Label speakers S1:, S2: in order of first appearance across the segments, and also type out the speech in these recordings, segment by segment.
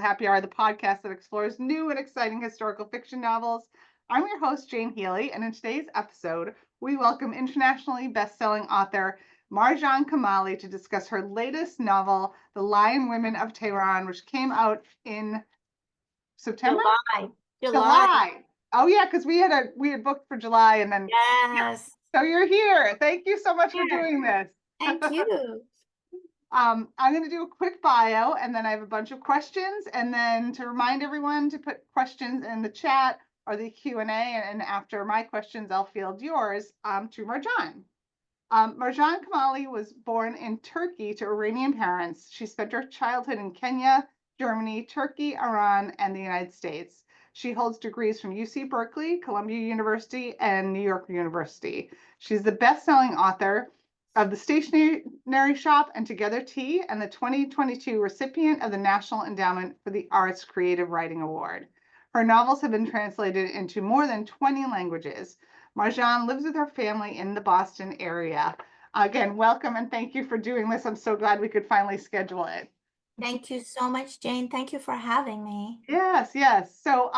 S1: Happy Hour, the podcast that explores new and exciting historical fiction novels. I'm your host, Jane Healy, and in today's episode, we welcome internationally best-selling author Marjan Kamali to discuss her latest novel, The Lion Women of Tehran, which came out in September?
S2: July.
S1: July. Oh yeah, because we had booked for July and then yeah.
S2: Yes.
S1: So you're here. Thank you so much for
S2: Here.
S1: doing this.
S2: Thank you.
S1: I'm going to do a quick bio and then I have a bunch of questions. And then to remind everyone to put questions in the chat or the Q&A. And after my questions, I'll field yours to Marjan. Marjan Kamali was born in Turkey to Iranian parents. She spent her childhood in Kenya, Germany, Turkey, Iran, and the United States. She holds degrees from UC Berkeley, Columbia University, and New York University. She's the best-selling author of The Stationery Shop and Together Tea, and the 2022 recipient of the National Endowment for the Arts Creative Writing Award. Her novels have been translated into more than 20 languages. Marjan lives with her family in the Boston area. Again, welcome and thank you for doing this. I'm so glad we could finally schedule it.
S2: Thank you so much, Jane. Thank you for having me.
S1: Yes, yes. So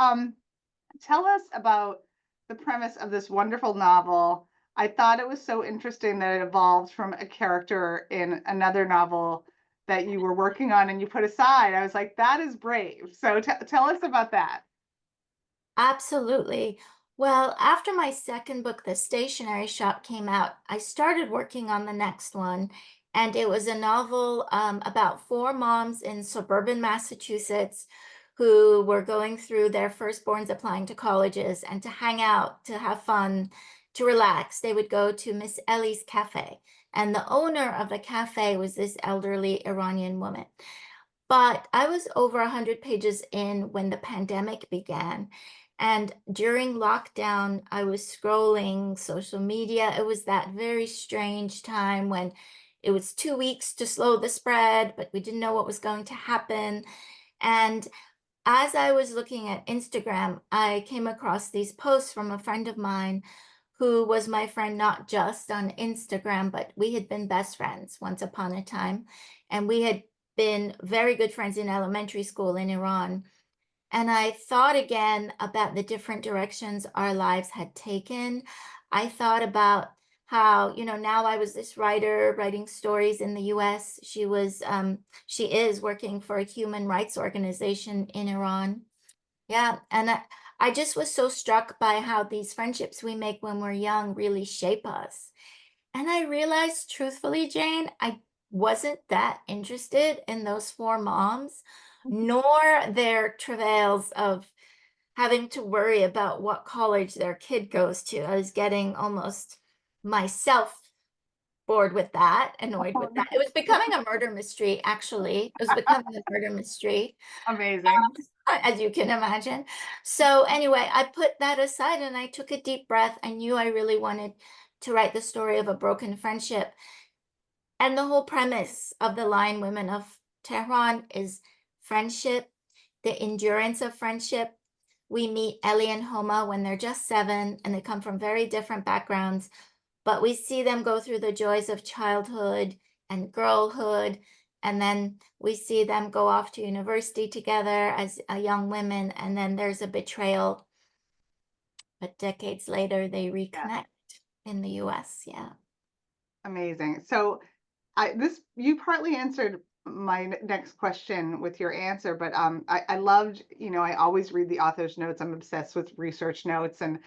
S1: tell us about the premise of this wonderful novel. I thought it was so interesting that it evolved from a character in another novel that you were working on and you put aside. I was like, that is brave. So tell us about that.
S2: Absolutely. Well, after my second book, The Stationery Shop, came out, I started working on the next one. And it was a novel about four moms in suburban Massachusetts who were going through their firstborns applying to colleges, and to hang out, to have fun, to relax, they would go to Miss Ellie's cafe. And the owner of the cafe was this elderly Iranian woman. But I was over 100 pages in when the pandemic began. And during lockdown, I was scrolling social media. It was that very strange time when it was 2 weeks to slow the spread, but we didn't know what was going to happen. And as I was looking at Instagram, I came across these posts from a friend of mine who was my friend not just on Instagram, but we had been best friends once upon a time. And we had been very good friends in elementary school in Iran. And I thought again about the different directions our lives had taken. I thought about how, now I was this writer writing stories in the US. She is working for a human rights organization in Iran. Yeah. And I just was so struck by how these friendships we make when we're young really shape us. And I realized, truthfully, Jane, I wasn't that interested in those four moms, nor their travails of having to worry about what college their kid goes to. I was getting almost myself bored with that, annoyed with that. It was becoming a murder mystery, actually. It was becoming a murder mystery,
S1: Amazing.
S2: as you can imagine. So anyway, I put that aside and I took a deep breath. I knew I really wanted to write the story of a broken friendship. And the whole premise of the Lion Women of Tehran is friendship, the endurance of friendship. We meet Ellie and Homa when they're just 7 and they come from very different backgrounds, but we see them go through the joys of childhood and girlhood. And then we see them go off to university together as young women. And then there's a betrayal. But decades later, they
S1: Yeah.
S2: reconnect in the US. Yeah.
S1: Amazing. So you partly answered my next question with your answer, but I loved, I always read the author's notes. I'm obsessed with research notes. And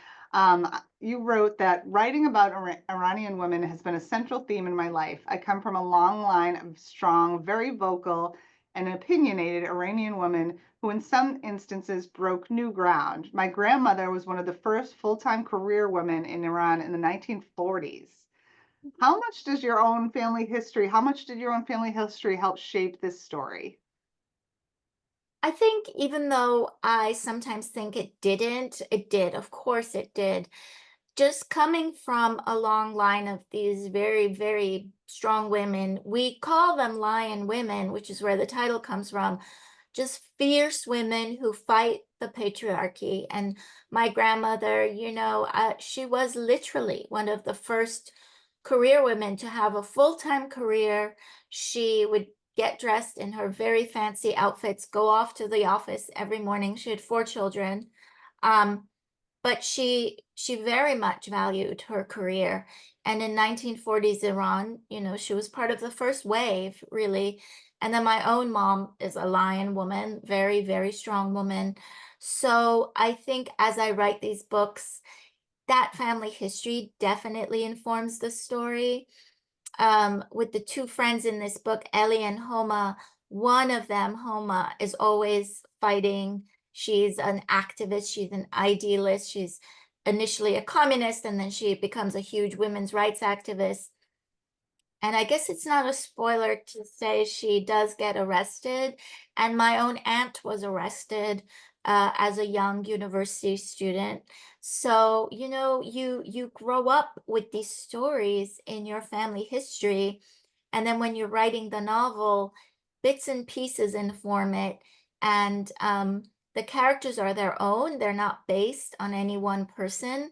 S1: you wrote that writing about Iranian women has been a central theme in my life. I come from a long line of strong, very vocal, and opinionated Iranian women who in some instances broke new ground. My grandmother was one of the first full-time career women in Iran in the 1940s. How much did your own family history help shape this story?
S2: I think even though I sometimes think it didn't, it did. Of course it did. Just coming from a long line of these very, very strong women, we call them Lion Women, which is where the title comes from. Just fierce women who fight the patriarchy. And my grandmother, she was literally one of the first career women to have a full-time career. She would get dressed in her very fancy outfits, go off to the office every morning. She had 4 children. Um, but she very much valued her career. And in 1940s Iran, she was part of the first wave, really. And then my own mom is a Lion woman, very, very strong woman. So I think as I write these books, that family history definitely informs the story. With the two friends in this book, Ellie and Homa, one of them, Homa, is always fighting. She's an activist, she's an idealist, she's initially a communist, and then she becomes a huge women's rights activist. And I guess it's not a spoiler to say she does get arrested. And my own aunt was arrested as a young university student. So, you grow up with these stories in your family history. And then when you're writing the novel, bits and pieces inform it. And the characters are their own, they're not based on any one person,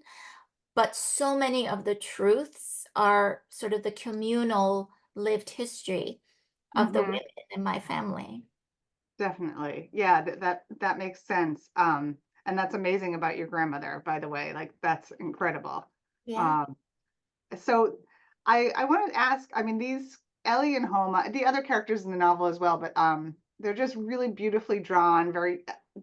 S2: but so many of the truths are sort of the communal lived history of the
S1: Hmm.
S2: women in my family.
S1: Definitely. Yeah, that makes sense. And that's amazing about your grandmother, by the way. Like that's incredible.
S2: Yeah.
S1: Um, so I wanted to ask, I mean, these Ellie and Homa, the other characters in the novel as well, but they're just really beautifully drawn, very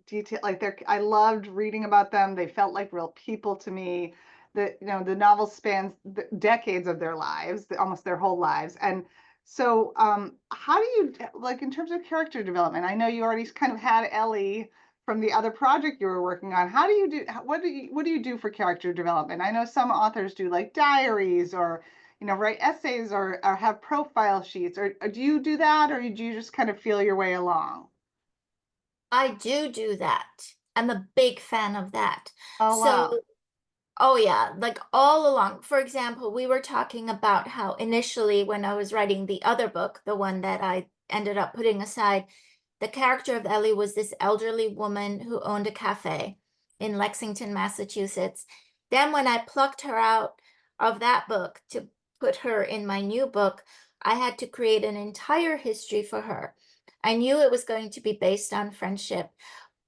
S1: detailed. Like I loved reading about them. They felt like real people to me. The novel spans decades of their lives, almost their whole lives. And so how do you like in terms of character development? I know you already kind of had Ellie from the other project you were working on. How do you do what do you do for character development? I know some authors do like diaries or write essays or have profile sheets, or do you do that, or do you just kind of feel your way along?
S2: I do that. I'm a big fan of that.
S1: Oh
S2: So,
S1: wow.
S2: oh yeah, like all along. For example, we were talking about how initially when I was writing the other book, the one that I ended up putting aside, the character of Ellie was this elderly woman who owned a cafe in Lexington, Massachusetts. Then when I plucked her out of that book to put her in my new book, I had to create an entire history for her. I knew it was going to be based on friendship,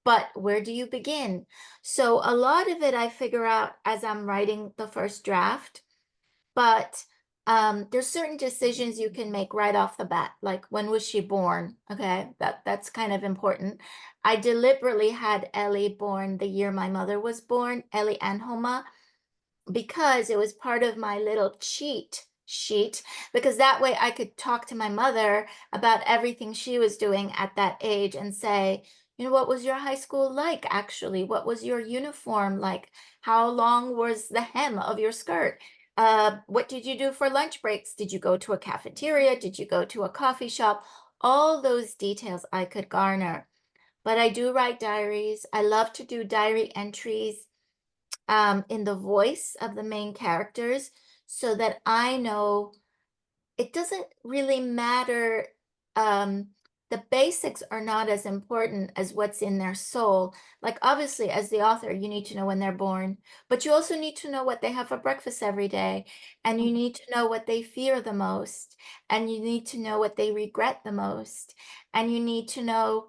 S2: but where do you begin? So a lot of it I figure out as I'm writing the first draft, but there's certain decisions you can make right off the bat, like when was she born? Okay, that's kind of important. I deliberately had Ellie born the year my mother was born, Ellie and Homa, because it was part of my little cheat sheet, because that way I could talk to my mother about everything she was doing at that age and say, what was your high school like actually? What was your uniform like? How long was the hem of your skirt? What did you do for lunch breaks? Did you go to a cafeteria? Did you go to a coffee shop? All those details I could garner. But I do write diaries. I love to do diary entries in the voice of the main characters so that I know it doesn't really matter. Um, the basics are not as important as what's in their soul. Like, obviously, as the author, you need to know when they're born, but you also need to know what they have for breakfast every day. And you need to know what they fear the most. And you need to know what they regret the most. And you need to know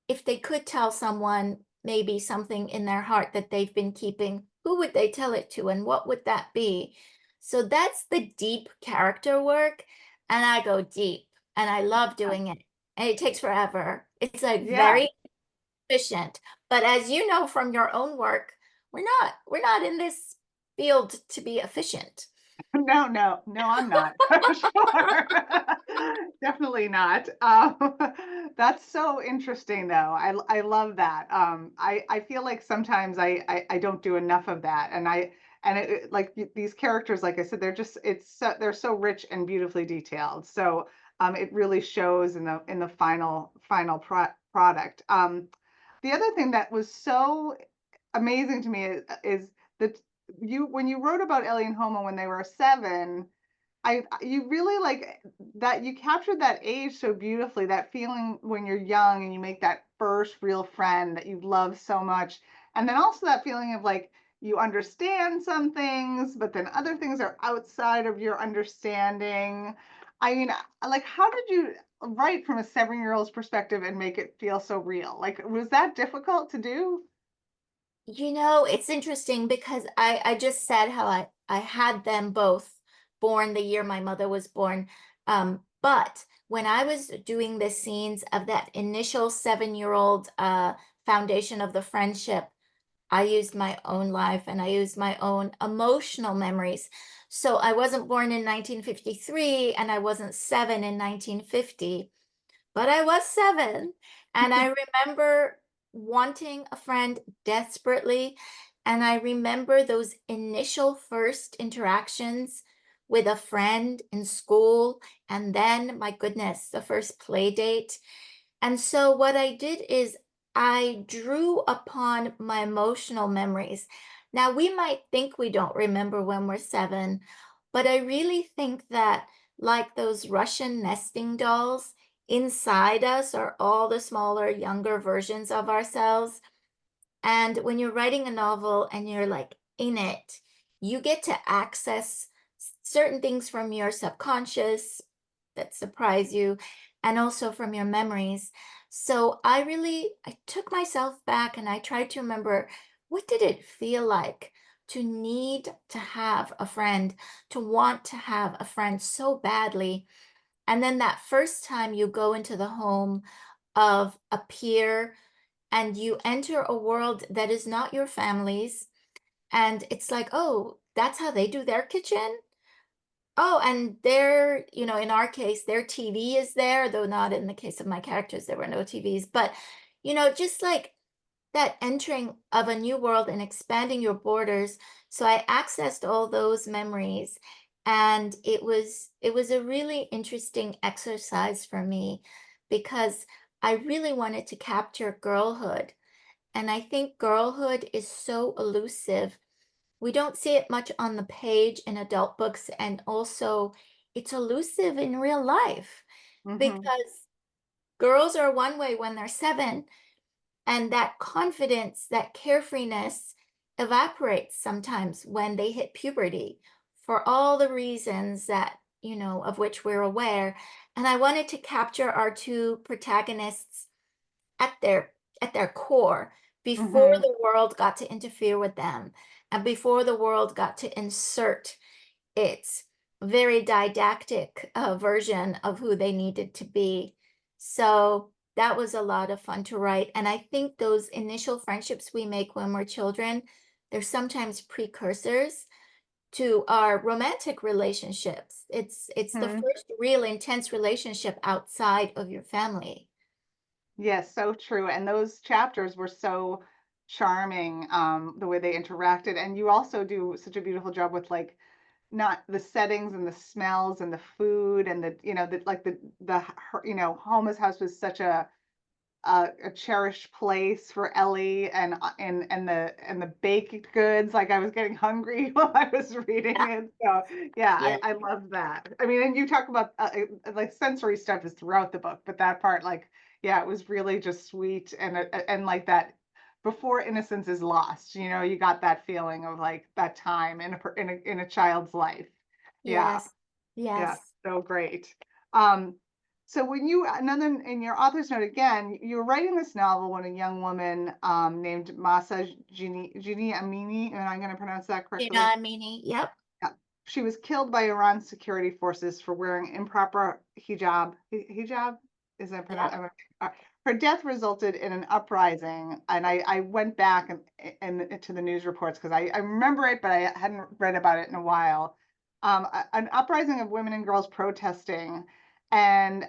S2: if they could tell someone maybe something in their heart that they've been keeping, who would they tell it to and what would that be? So that's the deep character work. And I go deep and I love doing it. And it takes forever. It's like
S1: Yeah.
S2: very efficient. But as you know from your own work, we're not in this field to be efficient.
S1: No, no, no, I'm not. Sure. Definitely not. That's so interesting though. I love that. I feel like sometimes I don't do enough of that. Like these characters, like I said, they're so rich and beautifully detailed. So it really shows in the final product. The other thing that was so amazing to me is that you when you wrote about Ellie and Homo when they were 7, you really like that you captured that age so beautifully, that feeling when you're young and you make that first real friend that you love so much. And then also that feeling of like you understand some things, but then other things are outside of your understanding. I mean, like write from a 7-year-old's perspective and make it feel so real? Like, was that difficult to do?
S2: It's interesting because I just said how I had them both born the year my mother was born. But when I was doing the scenes of that initial 7-year-old foundation of the friendship, I used my own life and I used my own emotional memories. So I wasn't born in 1953 and I wasn't 7 in 1950, but I was 7. And I remember wanting a friend desperately. And I remember those initial first interactions with a friend in school. And then, my goodness, the first play date. And so what I did is I drew upon my emotional memories. Now, we might think we don't remember when we're 7, but I really think that, like those Russian nesting dolls, inside us are all the smaller, younger versions of ourselves. And when you're writing a novel and you're like in it, you get to access certain things from your subconscious that surprise you and also from your memories. So I took myself back and I tried to remember, what did it feel like to need to have a friend, to want to have a friend so badly. And then that first time you go into the home of a peer and you enter a world that is not your family's. And it's like, oh, that's how they do their kitchen. Oh, and in our case, their TV is there, though not in the case of my characters, there were no TVs. But, just like that entering of a new world and expanding your borders. So I accessed all those memories. And it was a really interesting exercise for me because I really wanted to capture girlhood. And I think girlhood is so elusive. We don't see it much on the page in adult books, and also it's elusive in real life
S1: Hmm.
S2: because girls are one way when they're 7, and that confidence, that carefreeness evaporates sometimes when they hit puberty for all the reasons of which we're aware. And I wanted to capture our two protagonists at their core before
S1: Hmm.
S2: the world got to interfere with them and before the world got to insert its very didactic version of who they needed to be. So that was a lot of fun to write. And I think those initial friendships we make when we're children, they're sometimes precursors to our romantic relationships. It's the first real intense relationship outside of your family.
S1: Yes, so true. And those chapters were so charming, the way they interacted. And you also do such a beautiful job with like not the settings and the smells and the food and Homa's house was such a cherished place for Ellie and the baked goods. Like I was getting hungry while I was reading it. So yeah,
S2: Yeah.
S1: I love that. I mean, and you talk about like sensory stuff is throughout the book, but that part, like, yeah, it was really just sweet and like that before innocence is lost. You got that feeling of like that time in a child's life. Yeah.
S2: Yes.
S1: Yeah,
S2: Yes.
S1: so great. Um, so when you another in your author's note again, you were writing this novel when a young woman named Masa Jini Amini, and I'm going to pronounce that
S2: You know
S1: correctly.
S2: what I mean? Yep.
S1: Yeah. She was killed by Iran's security forces for wearing improper hijab. Hijab is that
S2: Yep.
S1: pronounced? Her death resulted in an uprising, and I went back and to the news reports because I remember it, but I hadn't read about it in a while. An uprising of women and girls protesting, and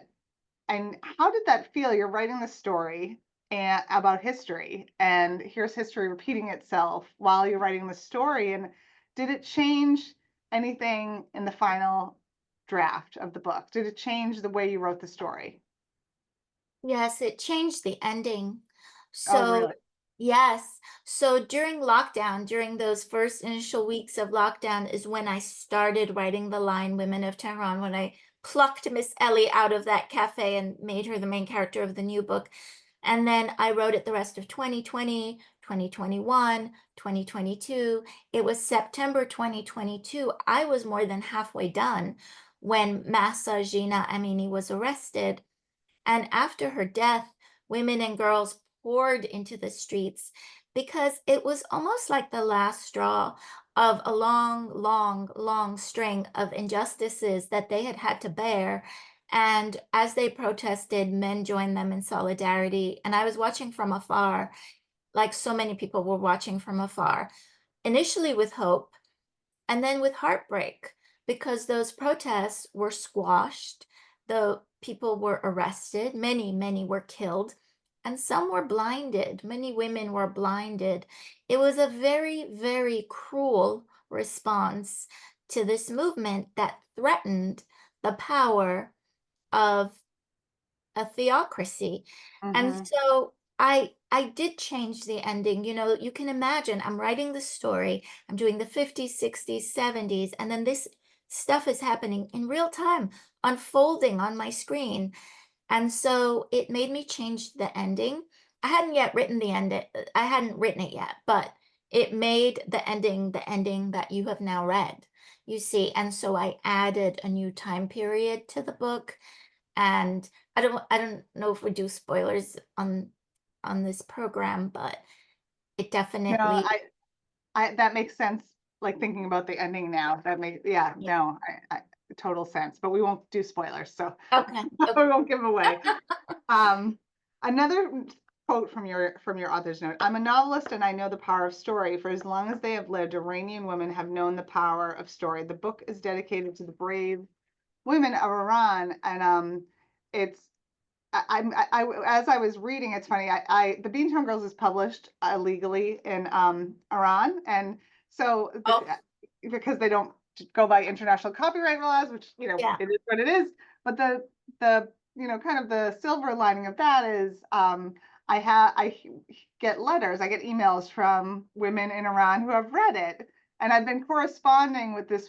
S1: and how did that feel? You're writing the story and about history, and here's history repeating itself while you're writing the story. And did it change anything in the final draft of the book? Did it change the way you wrote the story?
S2: Yes, it changed the ending.
S1: Oh,
S2: So,
S1: really?
S2: yes. So during lockdown, during those first initial weeks of lockdown, is when I started writing the Lion Women of Tehran, when I plucked Miss Ellie out of that cafe and made her the main character of the new book. And then I wrote it the rest of 2020, 2021, 2022. It was September 2022. I was more than halfway done when Masa Jina Amini was arrested. And after her death, women and girls poured into the streets because it was almost like the last straw of a long, long, long string of injustices that they had had to bear. And as they protested, men joined them in solidarity. And I was watching from afar, like so many people were watching from afar, initially with hope and then with heartbreak, because those protests were squashed, the people were arrested, many were killed, and some were blinded. Many women were blinded. It was a very cruel response to this movement that threatened the power of a theocracy. And
S1: Hmm.
S2: so I did change the ending. You know, you can imagine I'm writing the story, I'm doing the 50s, 60s, 70s, and then this stuff is happening in real time, unfolding on my screen. And so it made me change the ending. I hadn't yet written the end, I hadn't written it yet, but it made the ending that you have now read, you see. And so I added a new time period to the book, and I don't know if we do spoilers on this program, but it
S1: No,
S2: definitely.
S1: that makes sense. Like thinking about the ending now, that makes, yeah,
S2: Yeah.
S1: no, total sense. But we won't do spoilers, so
S2: Okay,
S1: we
S2: okay.
S1: won't give away. Um, Another quote from your author's note: "I'm a novelist, and I know the power of story. For as long as they have lived, Iranian women have known the power of story. The book is dedicated to the brave women of Iran, and it's as I was reading, it's funny. The Beantown Girls is published illegally in Iran, and so
S2: Oh,
S1: because they don't go by international copyright laws, which
S2: yeah.
S1: it is what it is. But the kind of the silver lining of that is I get letters, I get emails from women in Iran who have read it, and I've been corresponding with this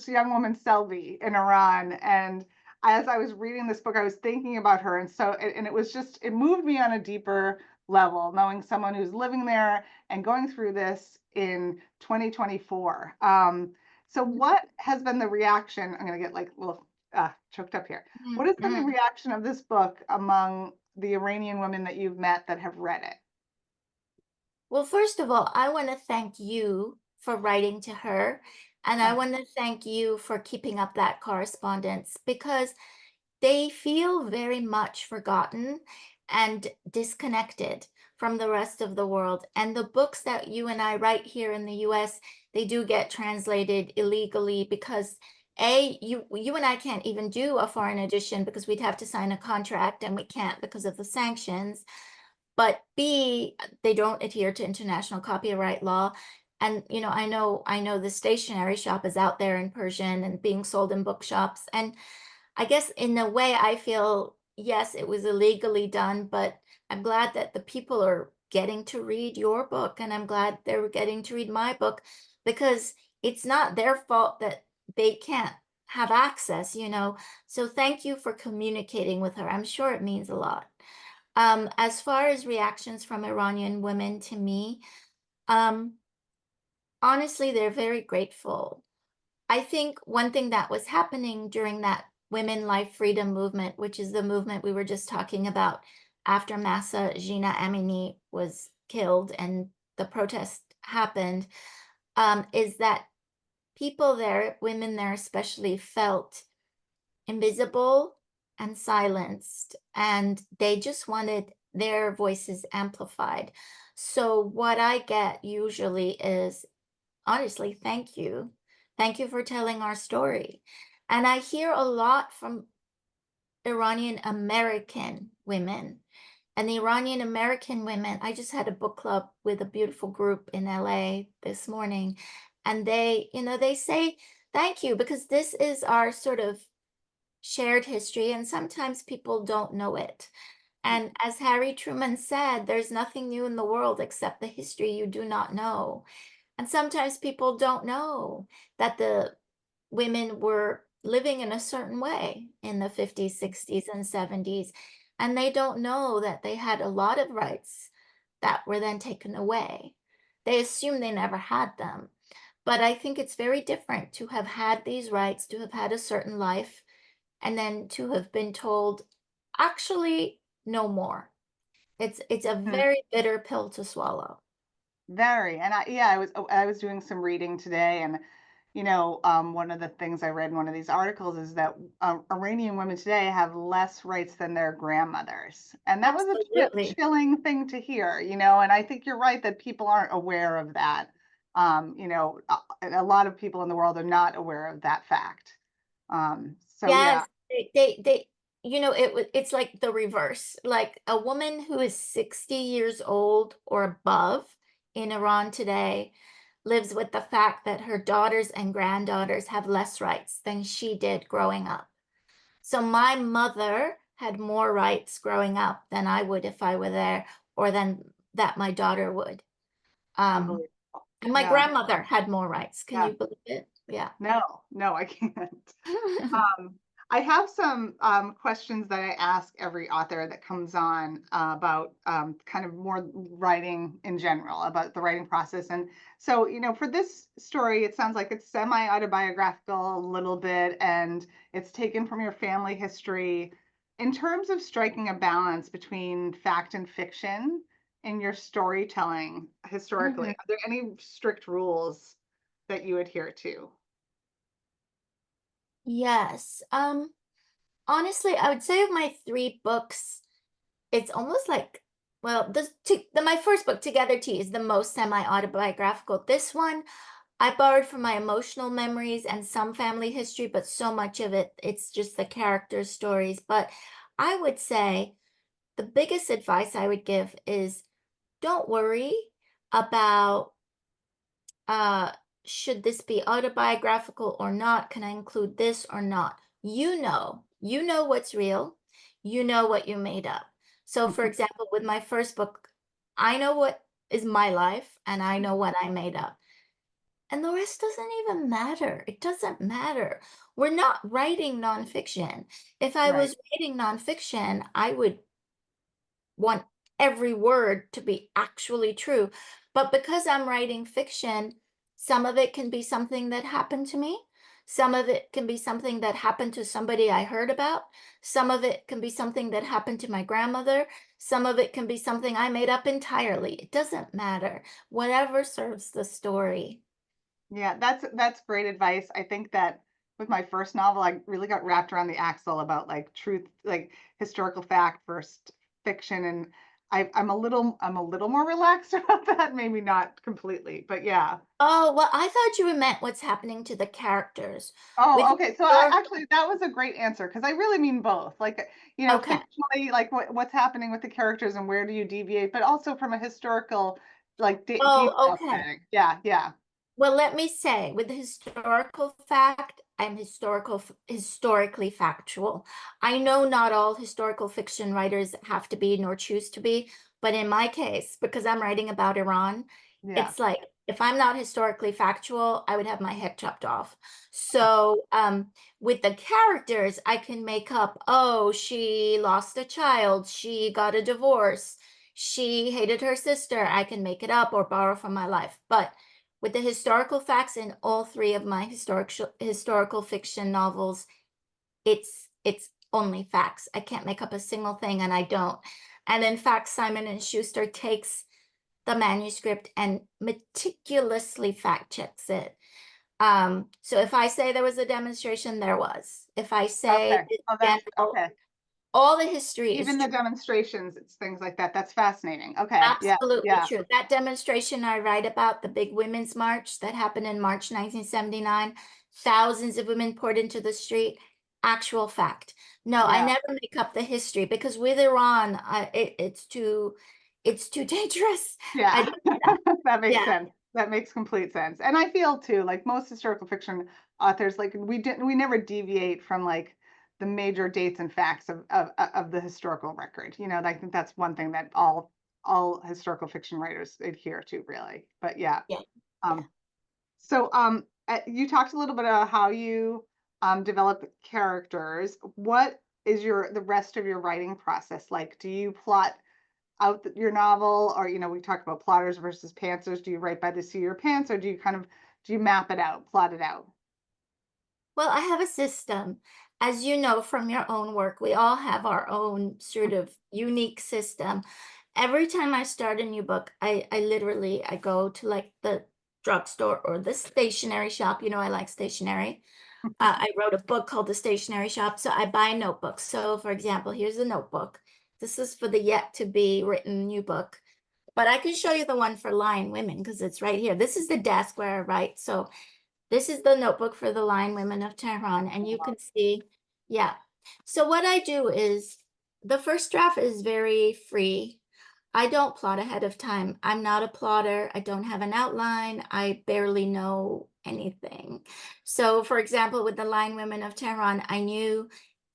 S1: young woman Selvi in Iran, and as I was reading this book, I was thinking about her. And it was just, it moved me on a deeper level, knowing someone who's living there and going through this in 2024. So what has been the reaction? I'm going to get like a little choked up here. What has been the
S2: Mhm.
S1: reaction of this book among the Iranian women that you've met that have read it?
S2: Well, first of all, I want to thank you for writing to her, and I
S1: Oh,
S2: want to thank you for keeping up that correspondence because they feel very much forgotten and disconnected from the rest of the world. And the books that you and I write here in the US, they do get translated illegally because you and I can't even do a foreign edition because we'd have to sign a contract and we can't because of the sanctions. But B, they don't adhere to international copyright law. And I know the stationery shop is out there in Persian and being sold in bookshops. And I guess in a way, I feel, yes, it was illegally done, but I'm glad that the people are getting to read your book, and I'm glad they're getting to read my book because it's not their fault that they can't have access. So thank you for communicating with her. I'm sure it means a lot. As far as reactions from Iranian women to me, um, honestly, they're very grateful. I think one thing that was happening during that women life freedom movement, which is the movement we were just talking about after Massa Gina Amini was killed and the protest happened, is that people there, women there especially, felt invisible and silenced, and they just wanted their voices amplified. So what I get usually is, honestly, thank you. Thank you for telling our story. And I hear a lot from Iranian American women. And the Iranian American women, I just had a book club with a beautiful group in LA this morning. And they say thank you because this is our sort of shared history. And sometimes people don't know it. And as Harry Truman said, there's nothing new in the world except the history you do not know. And sometimes people don't know that the women were living in a certain way in the 50s, 60s, and 70s. And they don't know that they had a lot of rights that were then taken away. They assume they never had them. But I think it's very different to have had these rights, to have had a certain life, and then to have been told Actually, no more. It's a
S1: Hmm.
S2: very bitter pill to swallow.
S1: Very. And yeah, I was doing some reading today, and one of the things I read in one of these articles is that Iranian women today have less rights than their grandmothers. And that was a
S2: Absolutely.
S1: chilling thing to hear, and I think you're right that people aren't aware of that. A lot of people in the world are not aware of that fact. So yeah,
S2: Yes, it's like the reverse. Like a woman who is 60 years old or above in Iran today lives with the fact that her daughters and granddaughters have less rights than she did growing up. So my mother had more rights growing up than I would if I were there, or than that my daughter would. Um,
S1: unbelievable.
S2: and my
S1: Yeah,
S2: grandmother had more rights. Can
S1: yeah.
S2: you believe it? Yeah.
S1: No, no, I can't. Um, I have some questions that I ask every author that comes on about kind of more writing in general, about the writing process. And so, for this story, it sounds like it's semi-autobiographical a little bit, and it's taken from your family history. In terms of striking a balance between fact and fiction in your storytelling historically,
S2: Mhm.
S1: are there any strict rules that you adhere to?
S2: Yes. Honestly, I would say of my three books, it's almost like, well, my first book, Together Tea, is the most semi-autobiographical. This one, I borrowed from my emotional memories and some family history, but so much of it, it's just the character stories. But I would say the biggest advice I would give is don't worry about uh, should this be autobiographical or not? Can I include this or not? You know what's real. You know what you made up. So, for example, with my first book, I know what is my life and I know what I made up. And the rest doesn't even matter. It doesn't matter. We're not writing nonfiction. If I
S1: Right.
S2: was writing nonfiction, I would want every word to be actually true. But because I'm writing fiction, some of it can be something that happened to me. Some of it can be something that happened to somebody I heard about. Some of it can be something that happened to my grandmother. Some of it can be something I made up entirely. It doesn't matter. Whatever serves the story.
S1: Yeah, that's great advice. I think that with my first novel, I really got wrapped around the axle about like truth, like historical fact versus fiction, and I'm a little more relaxed about that. Maybe not completely, but yeah.
S2: Oh, well, I thought you meant what's happening to the characters. With
S1: Oh, okay. So
S2: your,
S1: actually, that was a great answer because I really mean both. Like,
S2: okay.
S1: fictionally, like what's happening with the characters and where do you deviate, but also from a historical, like
S2: Oh,
S1: detail
S2: okay.
S1: setting. Yeah, yeah,
S2: Well, let me say, with the historical fact, I'm historically factual. I know not all historical fiction writers have to be nor choose to be, but in my case, because I'm writing about Iran,
S1: yeah.
S2: it's like if I'm not historically factual, I would have my head chopped off. So, with the characters, I can make up, oh, she lost a child, she got a divorce, she hated her sister. I can make it up or borrow from my life. But with the historical facts in all three of my historical fiction novels, it's only facts. I can't make up a single thing, and I don't. And in fact, Simon and Schuster takes the manuscript and meticulously fact checks it. So if I say there was a demonstration, there was. If I say
S1: Okay.
S2: this
S1: Oh, that's
S2: general,
S1: okay.
S2: all the history is
S1: Even the
S2: true.
S1: demonstrations, it's things like that. That's fascinating. Okay. Yeah.
S2: Absolutely
S1: Yeah.
S2: true. That demonstration I write about, the big women's march that happened in March 1979, thousands of women poured into the street. Actual fact. No, I
S1: Yeah.
S2: never make up the history because with Iran, it's too dangerous. I
S1: Yeah.
S2: don't do that.
S1: That makes
S2: Yeah,
S1: sense. That makes complete sense. And I feel too, like most historical fiction authors, like we never deviate from like the major dates and facts of the historical record. I think that's one thing that all historical fiction writers adhere to, really. But yeah.
S2: yeah, yeah.
S1: Um, So, you talked a little bit about how you develop characters. What is the rest of your writing process like? Do you plot out your novel, or we talked about plotters versus pantsers. Do you write by the seat of your pants, or do you map it out, plot it out?
S2: Well, I have a system. as you know from your own work, we all have our own sort of unique system. Every time I start a new book, I literally I go to like the drugstore or the stationery shop. You know, I like stationery. I wrote a book called The Stationery Shop, so I buy notebooks. So, for example, here's a notebook. This is for the yet to be written new book, but I can show you the one for Lion Women because it's right here. This is the desk where I write. So this is the notebook for the Lion Women of Tehran, and you can see, yeah. So what I do is the first draft is very free. I don't plot ahead of time. I'm not a plotter. I don't have an outline. I barely know anything. So for example, with the Lion Women of Tehran, I knew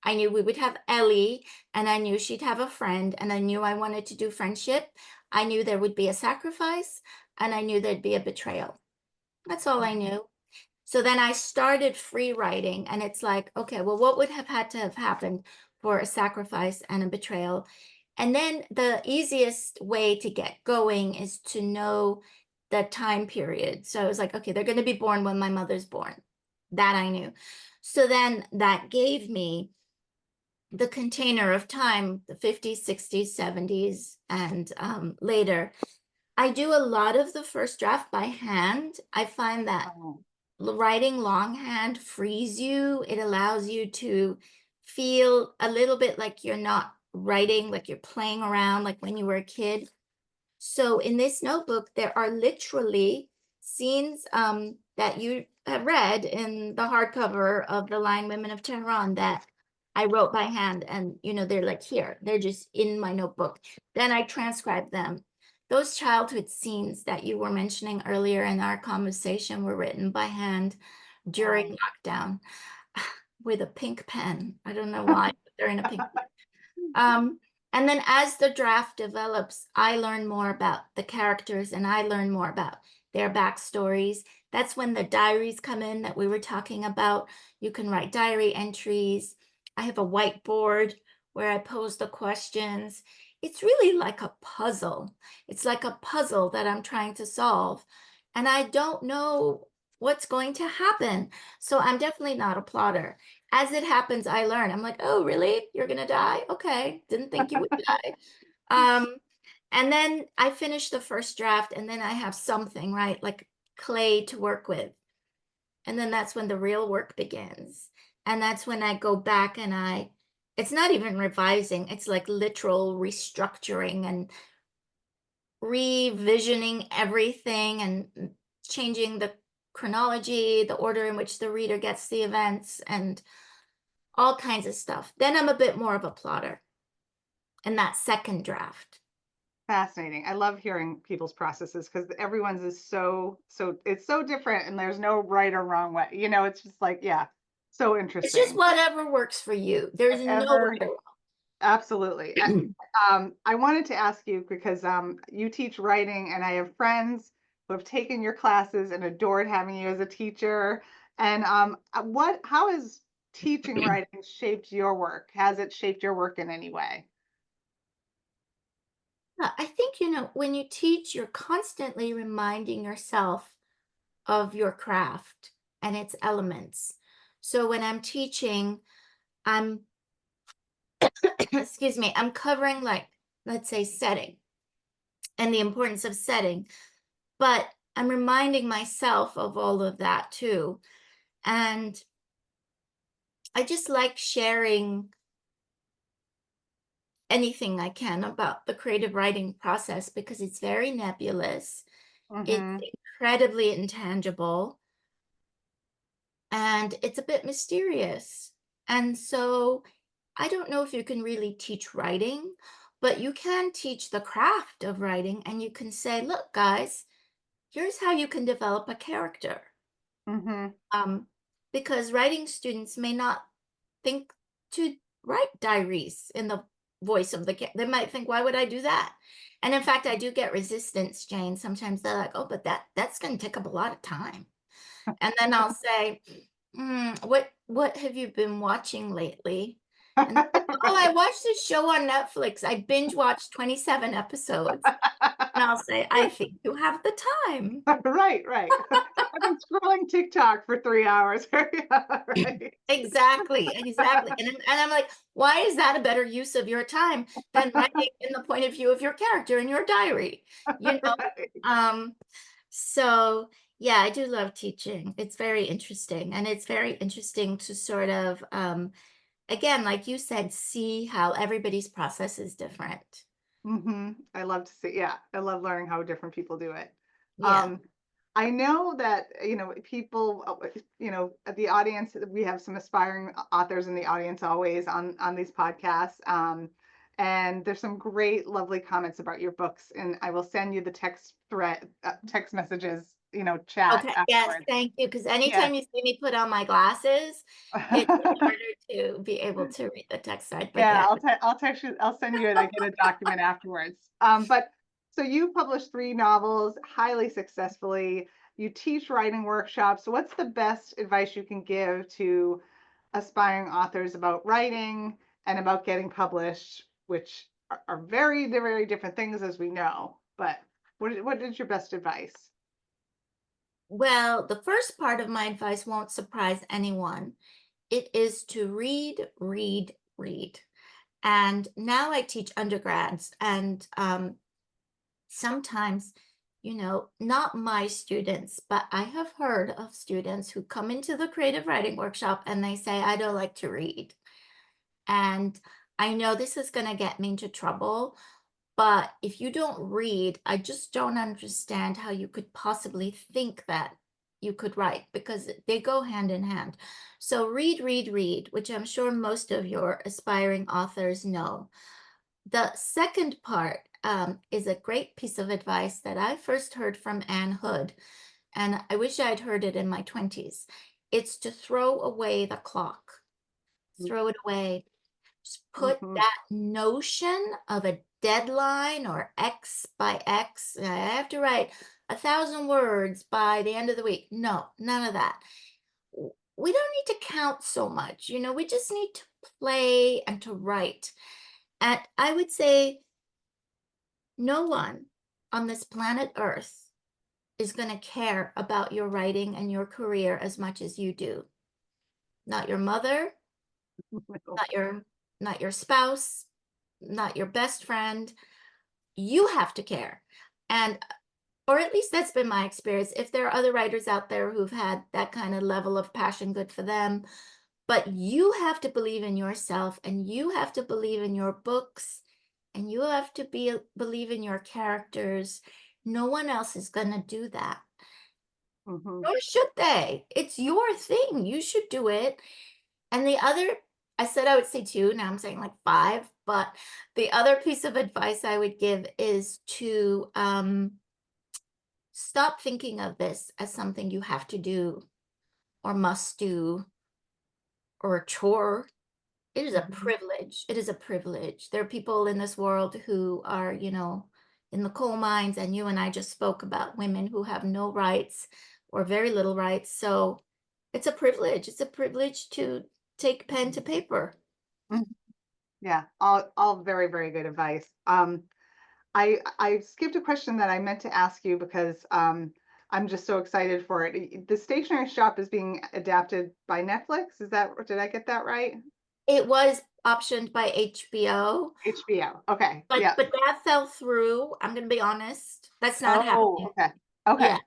S2: we would have Ellie, and I knew she'd have a friend, and I knew I wanted to do friendship. I knew there would be a sacrifice, and I knew there'd be a betrayal. That's all I knew. So then I started free writing, and it's like, okay, well, what would have had to have happened for a sacrifice and a betrayal? And then the easiest way to get going is to know the time period. So I was like, okay, they're going to be born when my mother's born. That I knew. So then that gave me the container of time, the 50s, 60s, 70s, and later. I do a lot of the first draft by hand. I find that
S1: Oh,
S2: writing longhand frees you. It allows you to feel a little bit like you're not writing, like you're playing around, like when you were a kid. So in this notebook, there are literally scenes that you have read in the hardcover of The Lion Women of Tehran that I wrote by hand. And, they're like here, they're just in my notebook. Then I transcribe them. Those childhood scenes that you were mentioning earlier in our conversation were written by hand
S1: wow.
S2: during lockdown with a pink pen. I don't know why, but they're in a pink. Um, and then as the draft develops, I learn more about the characters and I learn more about their backstories. That's when the diaries come in that we were talking about. You can write diary entries. I have a whiteboard where I pose the questions. It's really like a puzzle. It's like a puzzle that I'm trying to solve. And I don't know what's going to happen. So I'm definitely not a plotter. As it happens, I learn. I'm like, oh, really? You're gonna die? Okay, didn't think you would die. Um, and then I finish the first draft, and then I have something, right? Like clay to work with. And then that's when the real work begins. And that's when I go back and it's not even revising, it's like literal restructuring and revisioning everything and changing the chronology, the order in which the reader gets the events, and all kinds of stuff. Then I'm a bit more of a plotter in that second draft.
S1: Fascinating. I love hearing people's processes because everyone's is it's so different and there's no right or wrong way. It's just like, yeah, so
S2: It's just
S1: interesting.
S2: whatever works for you. There's no
S1: Whatever.
S2: right or
S1: Absolutely.
S2: wrong.
S1: I wanted to ask you because you teach writing, and I have friends who have taken your classes and adored having you as a teacher. And how has teaching writing shaped your work? Has it shaped your work in any way?
S2: I think, when you teach, you're constantly reminding yourself of your craft and its elements. So when I'm teaching, I'm, excuse me, I'm covering like, let's say, setting and the importance of setting, but I'm reminding myself of all of that too. And I just like sharing anything I can about the creative writing process because it's very nebulous. It's
S1: Mm-hmm.
S2: incredibly intangible and it's a bit mysterious. And so I don't know if you can really teach writing, but you can teach the craft of writing and you can say, look, guys, here's how you can develop a character.
S1: Mm-hmm.
S2: Um, because writing students may not think to write diaries in the voice of they might think, why would I do that? And in fact, I do get resistance, Jane. Sometimes they're like, oh, but that's going to take up a lot of time. And then I'll say, what have you been watching lately? And they're like, oh, I watched this show on Netflix. I binge watched 27 episodes. I'll say, I think you have the time.
S1: Right, right. I've been scrolling TikTok for 3 hours. Yeah, right.
S2: Exactly, exactly. And I'm like, why is that a better use of your time than writing in the point of view of your character in your diary? You know?
S1: Right.
S2: Um, so yeah, I do love teaching. It's very interesting. And it's very interesting to sort of again, like you said, see how everybody's process is different.
S1: I love to see, yeah, I love learning how different people do it.
S2: Yeah.
S1: Um, I know that, people, at the audience, we have some aspiring authors in the audience always on these podcasts. And there's some great, lovely comments about your books, and I will send you the text messages, chat
S2: Okay, yes,
S1: afterwards.
S2: thank you. Because
S1: Yeah.
S2: anytime you see me put on my glasses, it's harder to be able to read the text side. But
S1: Yeah,
S2: yeah,
S1: I'll text you. I'll send you it. I get a document afterwards. But so you published 3 novels, highly successfully. You teach writing workshops. So what's the best advice you can give to aspiring authors about writing and about getting published, which are very, very different things, as we know. But what is your best advice?
S2: well, the first part of my advice won't surprise anyone. It is to read, read, read. And now I teach undergrads, and sometimes, not my students, but I have heard of students who come into the creative writing workshop and they say, I don't like to read. And I know this is going to get me into trouble, but if you don't read, I just don't understand how you could possibly think that you could write, because they go hand in hand. So read, read, read, which I'm sure most of your aspiring authors know. The second part is a great piece of advice that I first heard from Anne Hood, and I wish I'd heard it in my 20s. It's to throw away the clock. Throw it away. Just put
S1: Mm-hmm.
S2: that notion of a deadline or X by X. I have to write 1,000 words by the end of the week. No, none of that. We don't need to count so much. We just need to play and to write. And I would say no one on this planet Earth is going to care about your writing and your career as much as you do. Not your mother, not your spouse, not your best friend. You have to care. And or at least that's been my experience. If there are other writers out there who've had that kind of level of passion, good for them. But you have to believe in yourself, and you have to believe in your books, and you have to believe in your characters. No one else is going to do that.
S1: Mm-hmm.
S2: Nor should they. It's your thing. You should do it. And the other, I said I would say two, now I'm saying like five, but the other piece of advice I would give is to stop thinking of this as something you have to do or must do or a chore. It is a
S1: Mm-hmm.
S2: privilege. It is a privilege. There are people in this world who are, in the coal mines, and you and I just spoke about women who have no rights or very little rights. So it's a privilege. It's a privilege to take pen to paper.
S1: Yeah, all very, very good advice. I skipped a question that I meant to ask you because I'm just so excited for it. The Stationery Shop is being adapted by Netflix. Did I get that right?
S2: It was optioned by HBO,
S1: HBO. Okay.
S2: but
S1: Yeah.
S2: but that fell through. I'm going to be honest. That's not
S1: Oh,
S2: happening.
S1: okay.
S2: Yeah,
S1: Okay.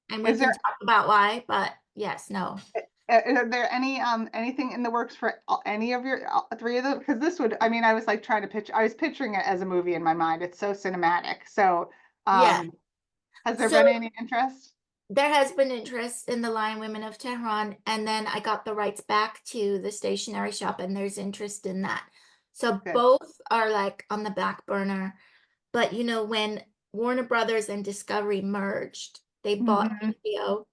S2: and we
S1: Is
S2: can
S1: there
S2: talk about why, but yes, no.
S1: are there anything in the works for any of your 3 of them? Because this would, I mean, I was like trying to I was picturing it as a movie in my mind. It's so cinematic. So,
S2: Yeah.
S1: has there
S2: So
S1: been any interest?
S2: there has been interest in the Lion Women of Tehran, and then I got the rights back to the Stationery Shop, and there's interest in that. So
S1: Good.
S2: both are like on the back burner. But when Warner Brothers and Discovery merged, they bought
S1: Hmm.
S2: HBO.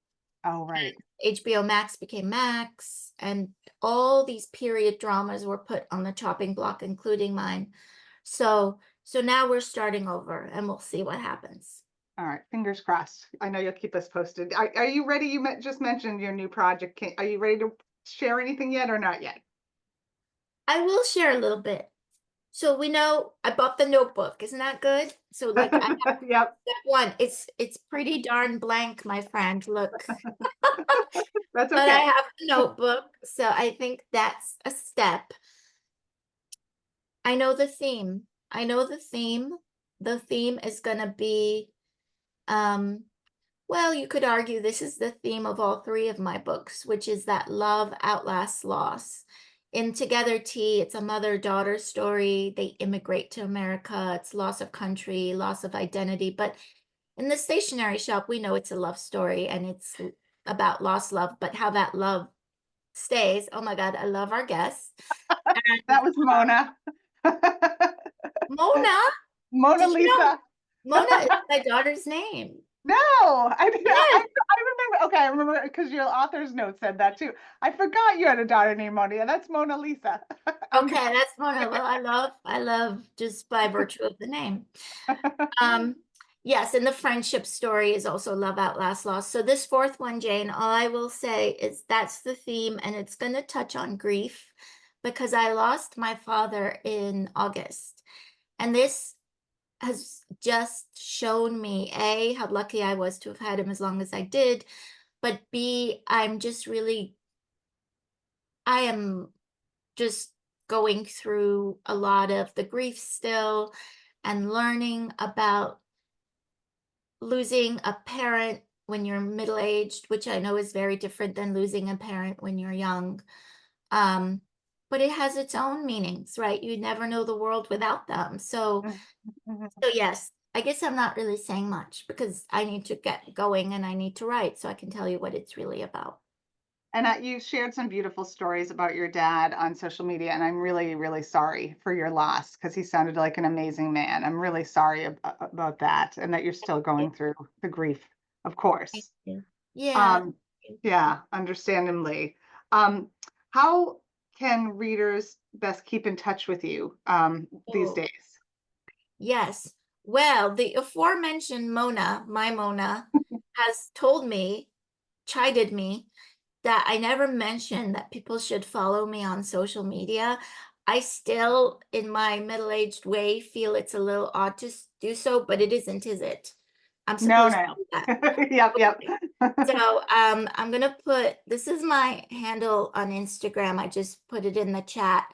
S1: Oh, right.
S2: HBO Max became Max, and all these period dramas were put on the chopping block, including mine. So now we're starting over, and we'll see what happens.
S1: All right, fingers crossed. I know you'll keep us posted. Are you ready? You just mentioned your new project. Are you ready to share anything yet or not yet?
S2: I will share a little bit. So we know I bought the notebook. Isn't that good? So like I have
S1: Yep,
S2: that one. It's pretty darn blank, my friend. Look.
S1: that's
S2: But I
S1: okay.
S2: have a notebook, so I think that's a step. I know the theme. I know the theme. The theme is gonna be, um, well, you could argue this is the theme of all three of my books, which is that love outlasts loss. In Together Tea, it's a mother-daughter story. They immigrate to America. It's loss of country, loss of identity. But in the stationery shop, we know it's a love story and it's about lost love, but how that love stays. Oh my God, I love our guests. And
S1: That was Mona.
S2: Mona,
S1: Mona
S2: did you know
S1: Lisa.
S2: Mona is my daughter's name?
S1: No, I didn't.
S2: Yes.
S1: I remember. Okay, I remember because your author's note said that too. I forgot you had a daughter named Mona. That's Mona Lisa. I'm
S2: Okay, that's Mona. Well, I love just by virtue of the name. Um, yes, and the friendship story is also love outlasts loss. So this fourth one, Jane, all I will say is that's the theme, and it's going to touch on grief because I lost my father in August. And this has just shown me, A, how lucky I was to have had him as long as I did, but B, I am just going through a lot of the grief still and learning about losing a parent when you're middle-aged, which I know is very different than losing a parent when you're young. Um, but it has its own meanings, right? You never know the world without them. So yes, I guess I'm not really saying much because I need to get going and I need to write so I can tell you what it's really about.
S1: And you shared some beautiful stories about your dad on social media, and I'm really, really sorry for your loss because he sounded like an amazing man. I'm really sorry about that, and that you're still going through the grief, of
S2: Thank
S1: course.
S2: you. Yeah.
S1: Um, yeah, understandably. Um, how can readers best keep in touch with you these
S2: Oh,
S1: days?
S2: yes. Well, the aforementioned Mona, my Mona, has told me, chided me, that I never mentioned that people should follow me on social media. I still, in my middle-aged way, feel it's a little odd to do so, but it isn't, is it? I'm
S1: No,
S2: supposed to
S1: no.
S2: do that.
S1: Yep, yep.
S2: Okay. So I'm gonna put this is my handle on Instagram. I just put it in the chat.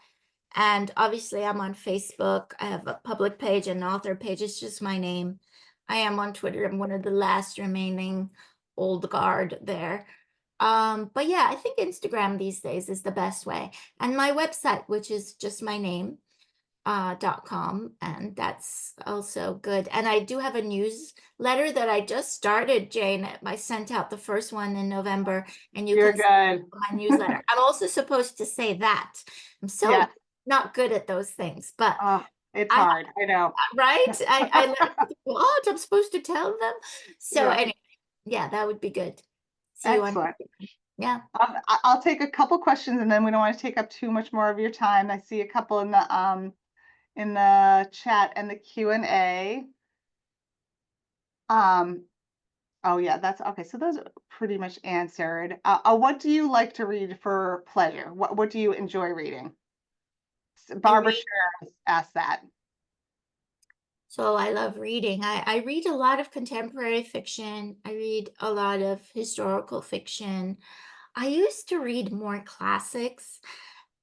S2: And obviously I'm on Facebook. I have a public page and an author page. It's just my name. I am on Twitter. I'm one of the last remaining old guard there. But yeah, I think Instagram these days is the best way. And my website, which is just my name, .com, and that's also good. And I do have a newsletter that I just started, Jane. I sent out the first one in November, and you
S1: You're
S2: can sign up
S1: good.
S2: for my newsletter. I'm also supposed to say that. I'm
S1: Yes.
S2: so not good at those things, but
S1: Oh, it's
S2: I,
S1: hard. I know.
S2: right? I let what I'm supposed to tell them. So
S1: Yeah,
S2: anyway, yeah, that would be good. See you on,
S1: excellent.
S2: yeah.
S1: I'll take a couple questions and then we don't want to take up too much more of your time. I see a couple in the chat and the Q&A. Um, oh yeah, that's okay. So those are pretty much answered. What do you like to read for pleasure? What do you enjoy reading?
S2: I
S1: Barbara
S2: read
S1: Sher asked that.
S2: So I love reading. I read a lot of contemporary fiction. I read a lot of historical fiction. I used to read more classics,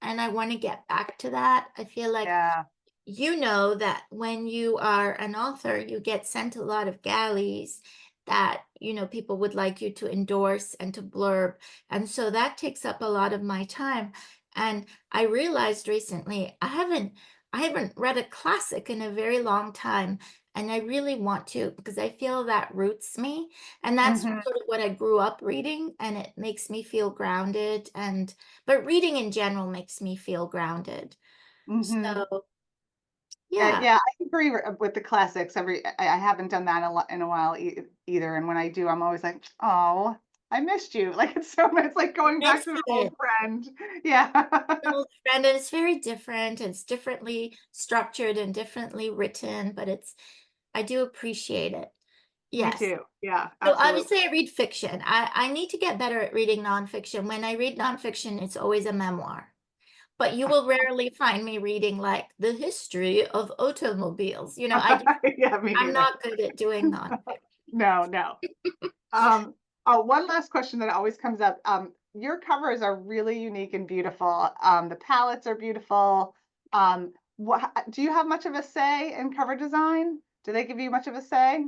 S2: and I want to get back to that. I feel like
S1: Yeah.
S2: you know that when you are an author, you get sent a lot of galleys that, people would like you to endorse and to blurb. And so that takes up a lot of my time. And I realized recently I haven't read a classic in a very long time. And I really want to because I feel that roots me. And that's
S1: Hmm.
S2: sort of what I grew up reading, and it makes me feel grounded. But reading in general makes me feel grounded.
S1: Hmm.
S2: So yeah.
S1: Yeah, I agree with the classics. I haven't done that in a while either. And when I do, I'm always like, oh, I missed you. Like it's like going back
S2: Miss
S1: to an old
S2: it.
S1: friend. Yeah.
S2: Little friend, and it's very different. It's differently structured and differently written, but I do appreciate it.
S1: Me
S2: Yes.
S1: too. Yeah,
S2: So
S1: absolutely.
S2: obviously I read fiction. I need to get better at reading nonfiction. When I read nonfiction, it's always a memoir. but you will rarely find me reading like the history of automobiles. You know,
S1: Yeah, me
S2: I'm
S1: neither.
S2: not good at doing nonfiction.
S1: No, no. Um, oh, one last question that always comes up. Your covers are really unique and beautiful. The palettes are beautiful. Do you have much of a say in cover design? Do they give you much of a say?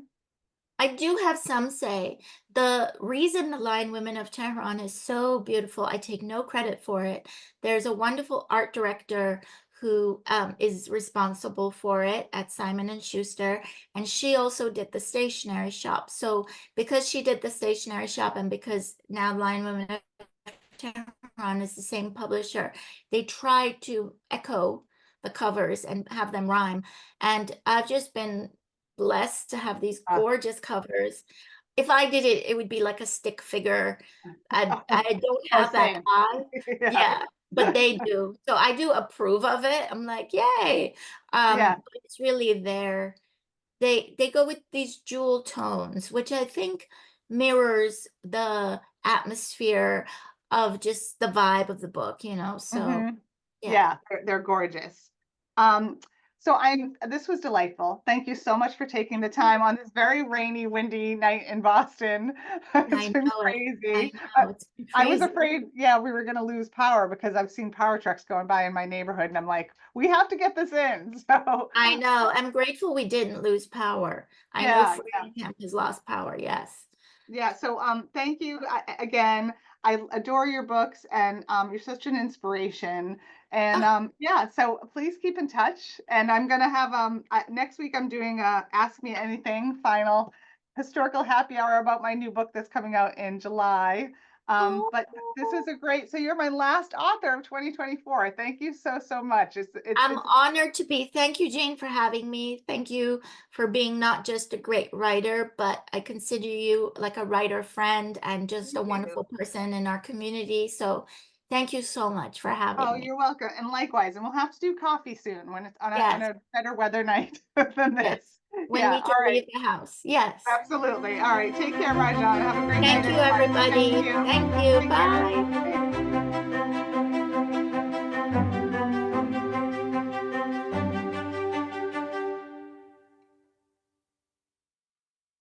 S2: I do have some say. The reason the Lion Women of Tehran is so beautiful, I take no credit for it. There's a wonderful art director who is responsible for it at Simon and Schuster, and she also did the stationery shop. So because she did the stationery shop, and because now Lion Women of Tehran is the same publisher, they tried to echo the covers and have them rhyme. And I've just been blessed to have these
S1: Uh,
S2: gorgeous covers. If I did it, it would be like a stick figure. I don't
S1: oh,
S2: have that
S1: same.
S2: eye.
S1: Yeah.
S2: Yeah, but they do. So I do approve of it. I'm like, yay.
S1: Yeah.
S2: But it's really there. They go with these jewel tones, which I think mirrors the atmosphere of just the vibe of the book, you know. So
S1: Hmm.
S2: yeah.
S1: Yeah, they're gorgeous. Um, so this was delightful. Thank you so much for taking the time on this very rainy, windy night in Boston. It's
S2: I
S1: been
S2: know it. I
S1: crazy.
S2: know it's been
S1: I was
S2: crazy.
S1: afraid, yeah, we were going to lose power because I've seen power trucks going by in my neighborhood, and I'm like, we have to get this in. So,
S2: I know. I'm grateful we didn't lose power. I know
S1: yeah, yeah.
S2: Framingham has lost power. Yes.
S1: Yeah, so thank you again. I adore your books and you're such an inspiration. And
S2: Oh,
S1: yeah, so please keep in touch. And I'm gonna have next week I'm doing a Ask Me Anything final historical happy hour about my new book that's coming out in July. But this
S2: oh.
S1: was a great, so you're my last author of 2024. Thank you so, so much.
S2: I'm
S1: It's
S2: honored to be. Thank you, Jane, for having me. Thank you for being not just a great writer, but I consider you like a writer friend and just a
S1: thank you.
S2: wonderful person in our community. So thank you so much for
S1: Oh,
S2: having me.
S1: you're welcome. And likewise, and we'll have to do coffee soon when it's on
S2: Yes,
S1: a better weather night than
S2: yes.
S1: this.
S2: When
S1: Yeah,
S2: we can
S1: all right.
S2: leave the house. Yes.
S1: Absolutely. All right. Take care, Marjan. Have a great night,
S2: Thank you,
S1: everyone. Thank
S2: everybody.
S1: you.
S2: Thank you.
S1: Take care.
S2: Bye.